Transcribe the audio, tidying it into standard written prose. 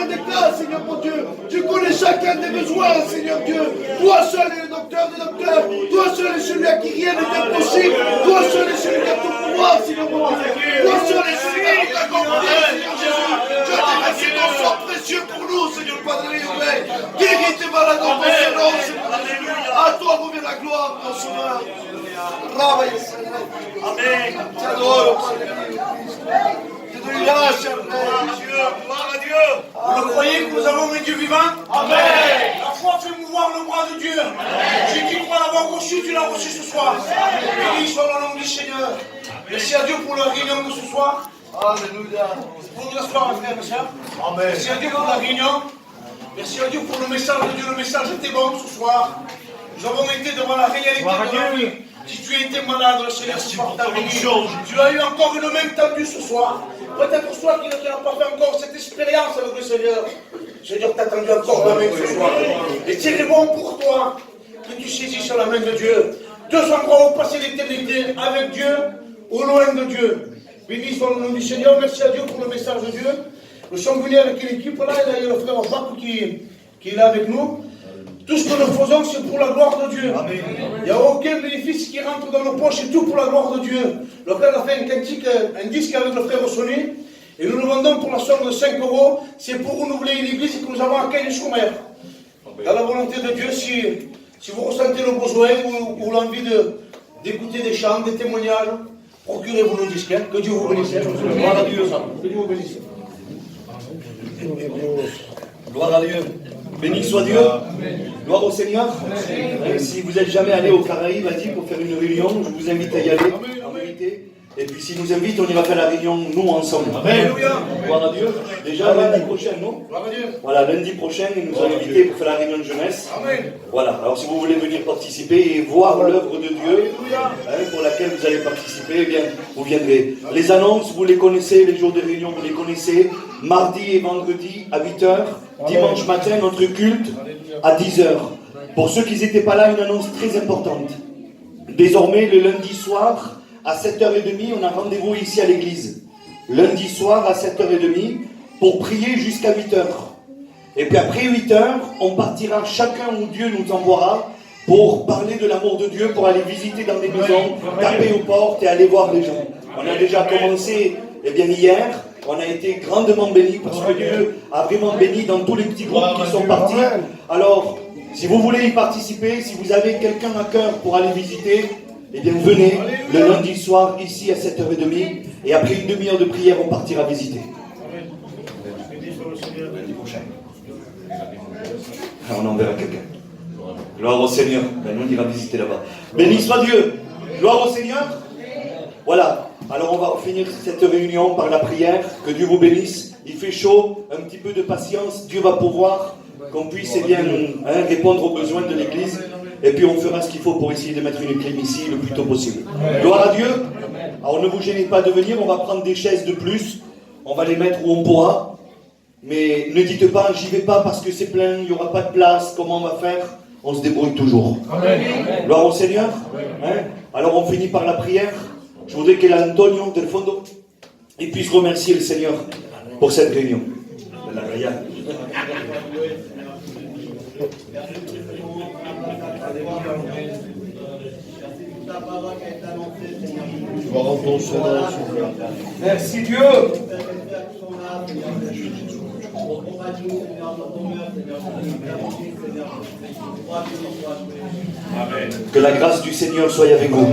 chacun des cas, Seigneur mon Dieu. Tu connais chacun des besoins, Seigneur Dieu. Toi seul est le docteur des docteurs. Toi seul est celui à qui rien n'est impossible. Toi seul est celui qui a tout pouvoir, Seigneur mon Dieu. Toi seul est celui qui a tout accompli, Seigneur Jésus. Je te remercie ton sang précieux pour nous, Seigneur Padre Léouvert. Guéris tes malades en ton nom, Seigneur. À toi revient la gloire, mon Sauveur. Amen. T'adore, je te lâche, gloire à Dieu. Vous le croyez que nous avons un Dieu vivant? Amen. La foi fait mouvoir le bras de Dieu. Si tu crois l'avoir reçu, tu l'as reçu ce soir. Béni soit le nom du Seigneur. Merci à Dieu pour la réunion de ce soir. Alléluia. Pour nous asseoir, frères et sœurs. Amen. Merci à Dieu pour la réunion. Merci à Dieu pour le message de Dieu. Le message était bon ce soir. Nous avons été devant la réalité de la vie. Si tu étais malade, le Seigneur se porte à béni. Tu as eu encore une main tendue ce soir. Peut-être toi qui n'as pas fait encore cette expérience avec le Seigneur. Le Seigneur t'a tendu encore la main ce soir. Et c'est bon pour toi que tu saisisses la main de Dieu. Deux endroits où passer l'éternité, avec Dieu ou loin de Dieu. Béni soit le nom du Seigneur. Merci à Dieu pour le message de Dieu. Nous sommes venus avec une équipe là. Il y a le frère Jacques qui est là avec nous. Tout ce que nous faisons, c'est pour la gloire de Dieu. Amen. Il n'y a aucun bénéfice qui rentre dans nos poches, c'est tout pour la gloire de Dieu. Le frère a fait un disque avec le frère Sonny, et nous le vendons pour la somme de 5 €. C'est pour renouveler une église que nous avons à Kenya-Choumer. Dans la volonté de Dieu, si vous ressentez le besoin ou l'envie d'écouter des chants, des témoignages, procurez-vous le disque. Que Dieu vous bénisse. Gloire à Dieu. Que Dieu vous bénisse. Gloire à Dieu. Béni soit Dieu. Gloire au Seigneur. Si vous n'êtes jamais allé au Caraïbes, pour faire une réunion, je vous invite à y aller, en vérité. Et puis s'il nous invite, on ira faire la réunion, nous, ensemble. Amen. Gloire à Dieu. Déjà lundi prochain, non? Voilà, lundi prochain, il nous a invités pour faire la réunion de jeunesse. Amen. Voilà, alors si vous voulez venir participer et voir l'œuvre de Dieu pour laquelle vous allez participer, eh bien, vous viendrez. Les annonces, vous les connaissez, les jours de réunion, vous les connaissez. Mardi et vendredi à 8 h. Dimanche matin, notre culte à 10 h. Pour ceux qui n'étaient pas là, une annonce très importante. Désormais, le lundi soir, à 7h30, on a rendez-vous ici à l'église. Lundi soir, à 7h30, pour prier jusqu'à 8 h. Et puis après 8 h, on partira chacun où Dieu nous envoiera pour parler de l'amour de Dieu, pour aller visiter dans des maisons, taper aux portes et aller voir les gens. On a déjà commencé, hier. On a été grandement bénis parce que Dieu a vraiment béni dans tous les petits groupes qui sont partis. Alors, si vous voulez y participer, si vous avez quelqu'un à cœur pour aller visiter, eh bien venez le lundi soir ici à 7h30 et après une demi-heure de prière, on partira visiter. Lundi prochain. On enverra quelqu'un. Gloire au Seigneur. Ben, on ira visiter là-bas. Béni soit Dieu. Gloire au Seigneur. Voilà. Alors on va finir cette réunion par la prière. Que Dieu vous bénisse. Il fait chaud, un petit peu de patience. Dieu va pouvoir qu'on puisse répondre aux besoins de l'Église. Et puis on fera ce qu'il faut pour essayer de mettre une clim ici le plus tôt possible. Gloire à Dieu. Alors ne vous gênez pas de venir. On va prendre des chaises de plus. On va les mettre où on pourra. Mais ne dites pas, j'y vais pas parce que c'est plein, il n'y aura pas de place. Comment on va faire? On se débrouille toujours. Amen. Gloire au Seigneur. Alors on finit par la prière. Je voudrais que l'Antonio del Fondo puisse remercier le Seigneur pour cette réunion. Merci Dieu. Que la grâce du Seigneur soit avec vous.